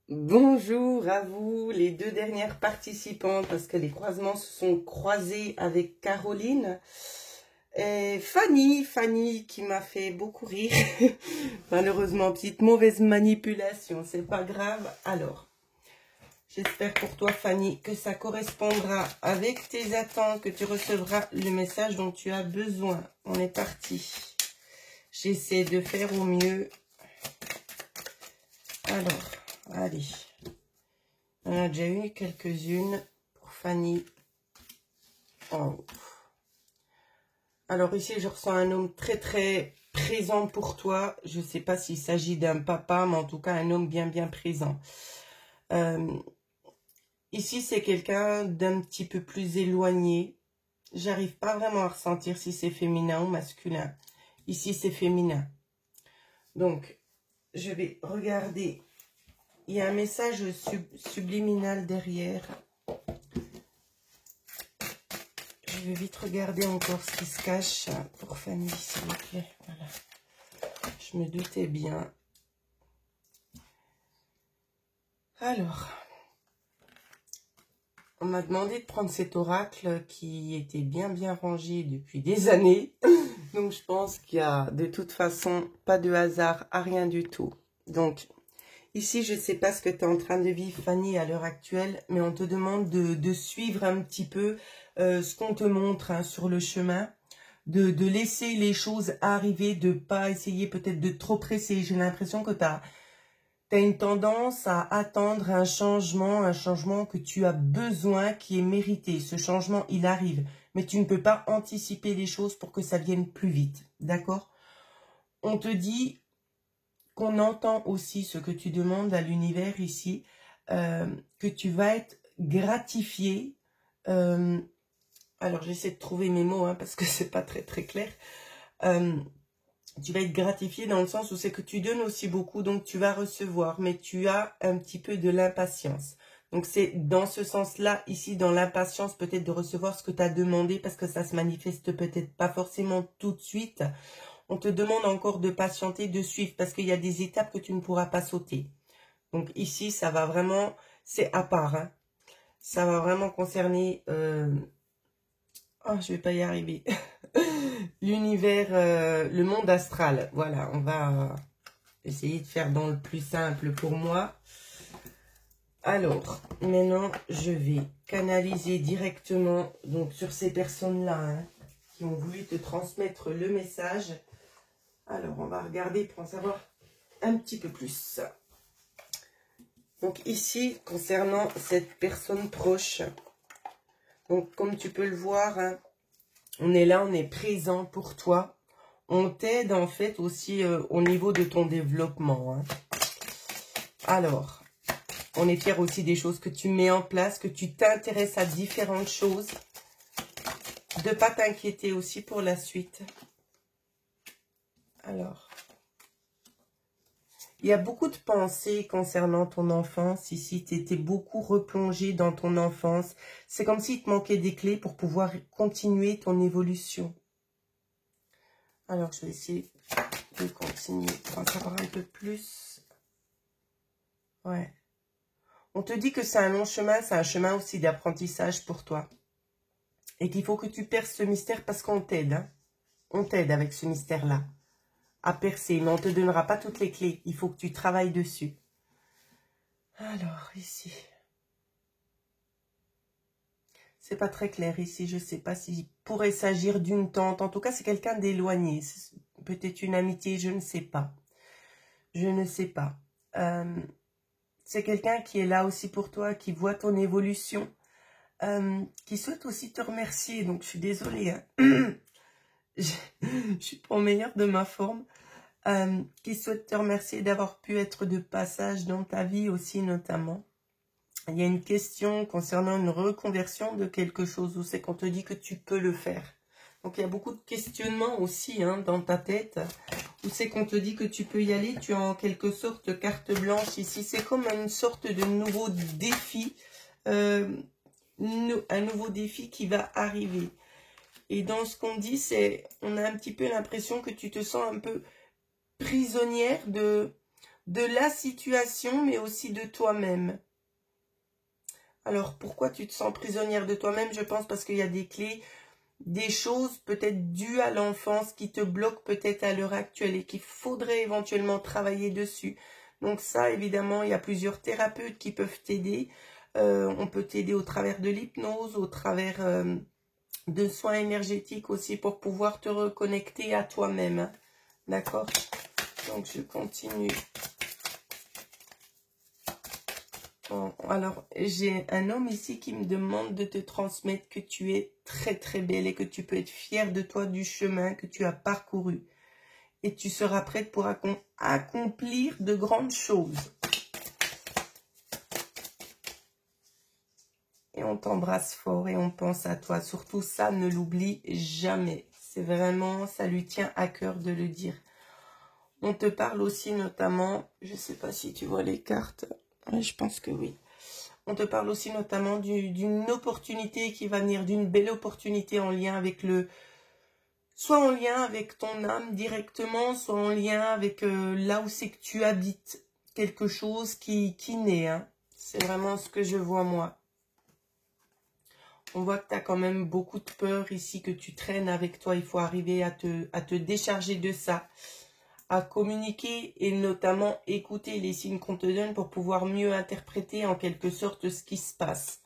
Bonjour à vous, les deux dernières participantes, parce que les croisements se sont croisés avec Caroline et Fanny qui m'a fait beaucoup rire. Malheureusement, petite mauvaise manipulation, c'est pas grave. Alors, j'espère pour toi, Fanny, que ça correspondra avec tes attentes, que tu recevras le message dont tu as besoin. On est parti. J'essaie de faire au mieux. Alors, allez. On a déjà eu quelques-unes pour Fanny. Oh. Alors ici, je ressens un homme très très présent pour toi. Je ne sais pas s'il s'agit d'un papa, mais en tout cas un homme bien présent. Ici, c'est quelqu'un d'un petit peu plus éloigné. J'arrive pas vraiment à ressentir si c'est féminin ou masculin. Ici, c'est féminin. Donc, je vais regarder. Il y a un message subliminal derrière. Je vais vite regarder encore ce qui se cache pour Fanny, s'il vous plaît. Voilà. Je me doutais bien. Alors, on m'a demandé de prendre cet oracle qui était bien rangé depuis des années. Donc, je pense qu'il y a de toute façon pas de hasard à rien du tout. Donc, ici, je ne sais pas ce que tu es en train de vivre, Fanny, à l'heure actuelle, mais on te demande de suivre un petit peu ce qu'on te montre sur le chemin, de laisser les choses arriver, de ne pas essayer peut-être de trop presser. J'ai l'impression que tu as une tendance à attendre un changement que tu as besoin, qui est mérité. Ce changement, il arrive, mais tu ne peux pas anticiper les choses pour que ça vienne plus vite, d'accord? On te dit qu'on entend aussi ce que tu demandes à l'univers ici, que tu vas être gratifié. Alors, j'essaie de trouver mes mots, parce que c'est pas très clair. Tu vas être gratifié dans le sens où c'est que tu donnes aussi beaucoup, donc tu vas recevoir, mais tu as un petit peu de l'impatience. Donc, c'est dans ce sens-là, ici, dans l'impatience, peut-être de recevoir ce que tu as demandé, parce que ça se manifeste peut-être pas forcément tout de suite. On te demande encore de patienter, de suivre, parce qu'il y a des étapes que tu ne pourras pas sauter. Donc ici, ça va vraiment, c'est à part. Ça va vraiment concerner... Oh, je vais pas y arriver. L'univers, le monde astral. Voilà, on va essayer de faire dans le plus simple pour moi. Alors, maintenant, je vais canaliser directement donc sur ces personnes-là qui ont voulu te transmettre le message. Alors, on va regarder pour en savoir un petit peu plus. Donc ici, concernant cette personne proche, donc comme tu peux le voir, on est là, on est présent pour toi. On t'aide en fait aussi au niveau de ton développement. Alors, on est fiers aussi des choses que tu mets en place, que tu t'intéresses à différentes choses. De ne pas t'inquiéter aussi pour la suite. Alors, il y a beaucoup de pensées concernant ton enfance. Ici, tu étais beaucoup replongé dans ton enfance. C'est comme s'il te manquait des clés pour pouvoir continuer ton évolution. Alors, je vais essayer de continuer pour en savoir un peu plus. Ouais. On te dit que c'est un long chemin, c'est un chemin aussi d'apprentissage pour toi. Et qu'il faut que tu perces ce mystère parce qu'on t'aide. On t'aide avec ce mystère-là à percer, mais on ne te donnera pas toutes les clés. Il faut que tu travailles dessus. Alors, ici. C'est pas très clair ici. Je ne sais pas s'il pourrait s'agir d'une tante. En tout cas, c'est quelqu'un d'éloigné. Peut-être une amitié, je ne sais pas. Je ne sais pas. C'est quelqu'un qui est là aussi pour toi, qui voit ton évolution, qui souhaite aussi te remercier. Donc, je suis désolée. Je suis pas au meilleur de ma forme. Qui souhaite te remercier d'avoir pu être de passage dans ta vie aussi, notamment. Il y a une question concernant une reconversion de quelque chose où c'est qu'on te dit que tu peux le faire. Donc, il y a beaucoup de questionnements aussi dans ta tête où c'est qu'on te dit que tu peux y aller. Tu as en quelque sorte carte blanche ici. C'est comme une sorte de nouveau défi, un nouveau défi qui va arriver. Et dans ce qu'on dit, c'est, on a un petit peu l'impression que tu te sens un peu prisonnière de de la situation, mais aussi de toi-même. Alors, pourquoi tu te sens prisonnière de toi-même? Je pense parce qu'il y a des clés, des choses peut-être dues à l'enfance qui te bloquent peut-être à l'heure actuelle et qu'il faudrait éventuellement travailler dessus. Donc ça, évidemment, il y a plusieurs thérapeutes qui peuvent t'aider. On peut t'aider au travers de l'hypnose, au travers de soins énergétiques aussi pour pouvoir te reconnecter à toi-même. D'accord? Donc, je continue. Bon, alors, j'ai un homme ici qui me demande de te transmettre que tu es très très belle et que tu peux être fière de toi, du chemin que tu as parcouru. Et tu seras prête pour accomplir de grandes choses. Et on t'embrasse fort et on pense à toi. Surtout ça, ne l'oublie jamais. C'est vraiment, ça lui tient à cœur de le dire. On te parle aussi notamment, je ne sais pas si tu vois les cartes, je pense que oui. On te parle aussi notamment d'une opportunité qui va venir, d'une belle opportunité en lien avec soit en lien avec ton âme directement, soit en lien avec là où c'est que tu habites. Quelque chose qui naît, hein. C'est vraiment ce que je vois moi. On voit que tu as quand même beaucoup de peur ici que tu traînes avec toi. Il faut arriver à te décharger de ça, à communiquer et notamment écouter les signes qu'on te donne pour pouvoir mieux interpréter en quelque sorte ce qui se passe.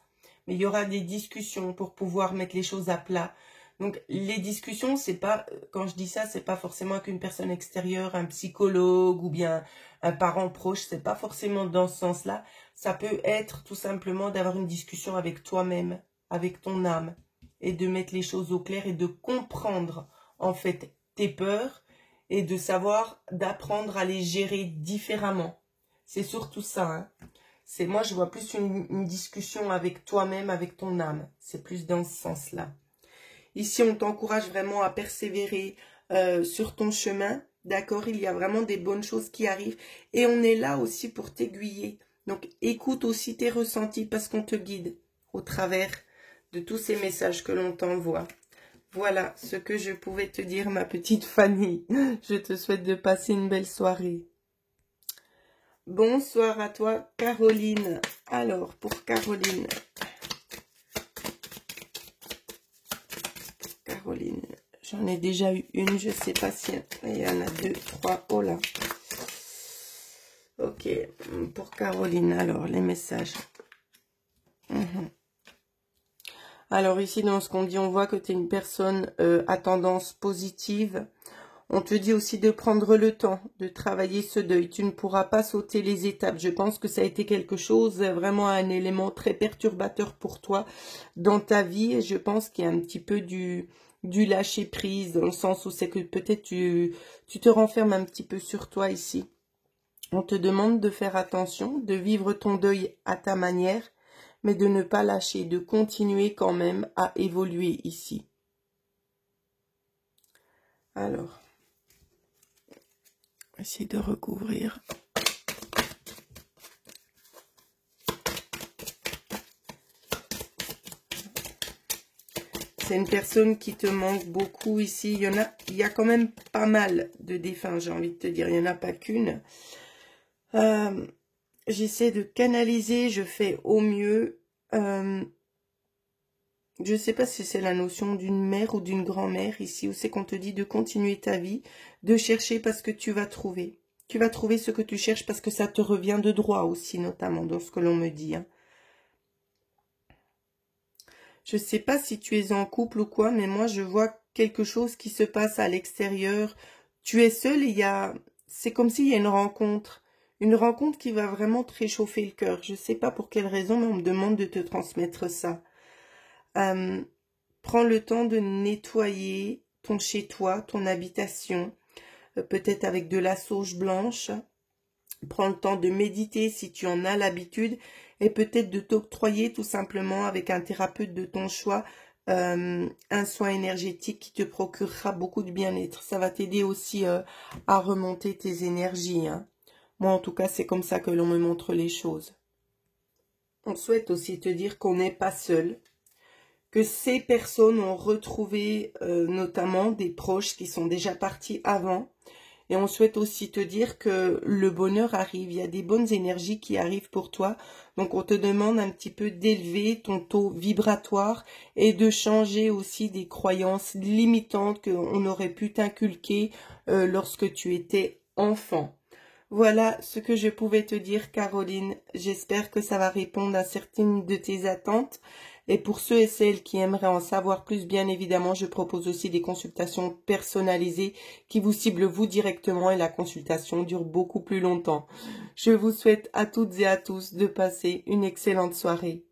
Mais il y aura des discussions pour pouvoir mettre les choses à plat. Donc les discussions, c'est pas, quand je dis ça, c'est pas forcément avec une personne extérieure, un psychologue ou bien un parent proche, c'est pas forcément dans ce sens-là. Ça peut être tout simplement d'avoir une discussion avec toi-même, avec ton âme, et de mettre les choses au clair et de comprendre en fait tes peurs et de savoir, d'apprendre à les gérer différemment. C'est surtout ça, hein. Moi, je vois plus une discussion avec toi-même, avec ton âme. C'est plus dans ce sens-là. Ici, on t'encourage vraiment à persévérer sur ton chemin. D'accord? Il y a vraiment des bonnes choses qui arrivent. Et on est là aussi pour t'aiguiller. Donc, écoute aussi tes ressentis parce qu'on te guide au travers de tous ces messages que l'on t'envoie. Voilà ce que je pouvais te dire, ma petite Fanny. Je te souhaite de passer une belle soirée. Bonsoir à toi, Caroline. Alors, pour Caroline. Caroline, j'en ai déjà eu une, je sais pas si il y en a deux, trois. Oh là. Ok, pour Caroline, alors, les messages. Alors ici, dans ce qu'on dit, on voit que tu es une personne à tendance positive. On te dit aussi de prendre le temps de travailler ce deuil. Tu ne pourras pas sauter les étapes. Je pense que ça a été quelque chose, vraiment un élément très perturbateur pour toi dans ta vie. Et je pense qu'il y a un petit peu du lâcher prise, dans le sens où c'est que peut-être tu te renfermes un petit peu sur toi ici. On te demande de faire attention, de vivre ton deuil à ta manière, mais de ne pas lâcher, de continuer quand même à évoluer ici. Alors, essayer de recouvrir. C'est une personne qui te manque beaucoup ici. Il y a quand même pas mal de défunts, j'ai envie de te dire. Il n'y en a pas qu'une. J'essaie de canaliser, je fais au mieux. Je ne sais pas si c'est la notion d'une mère ou d'une grand-mère ici, où c'est qu'on te dit de continuer ta vie, de chercher parce que tu vas trouver. Tu vas trouver ce que tu cherches parce que ça te revient de droit aussi, notamment dans ce que l'on me dit. Hein. Je ne sais pas si tu es en couple ou quoi, mais moi je vois quelque chose qui se passe à l'extérieur. Tu es seule et c'est comme s'il y a une rencontre. Une rencontre qui va vraiment te réchauffer le cœur. Je ne sais pas pour quelle raison, mais on me demande de te transmettre ça. Prends le temps de nettoyer ton chez-toi, ton habitation, peut-être avec de la sauge blanche. Prends le temps de méditer si tu en as l'habitude et peut-être de t'octroyer tout simplement avec un thérapeute de ton choix un soin énergétique qui te procurera beaucoup de bien-être. Ça va t'aider aussi à remonter tes énergies. Hein. Moi, en tout cas, c'est comme ça que l'on me montre les choses. On souhaite aussi te dire qu'on n'est pas seul, que ces personnes ont retrouvé notamment des proches qui sont déjà partis avant Et on souhaite aussi te dire que le bonheur arrive, il y a des bonnes énergies qui arrivent pour toi. Donc on te demande un petit peu d'élever ton taux vibratoire et de changer aussi des croyances limitantes qu'on aurait pu t'inculquer lorsque tu étais enfant. Voilà ce que je pouvais te dire, Caroline. J'espère que ça va répondre à certaines de tes attentes. Et pour ceux et celles qui aimeraient en savoir plus, bien évidemment, je propose aussi des consultations personnalisées qui vous ciblent vous directement et la consultation dure beaucoup plus longtemps. Je vous souhaite à toutes et à tous de passer une excellente soirée.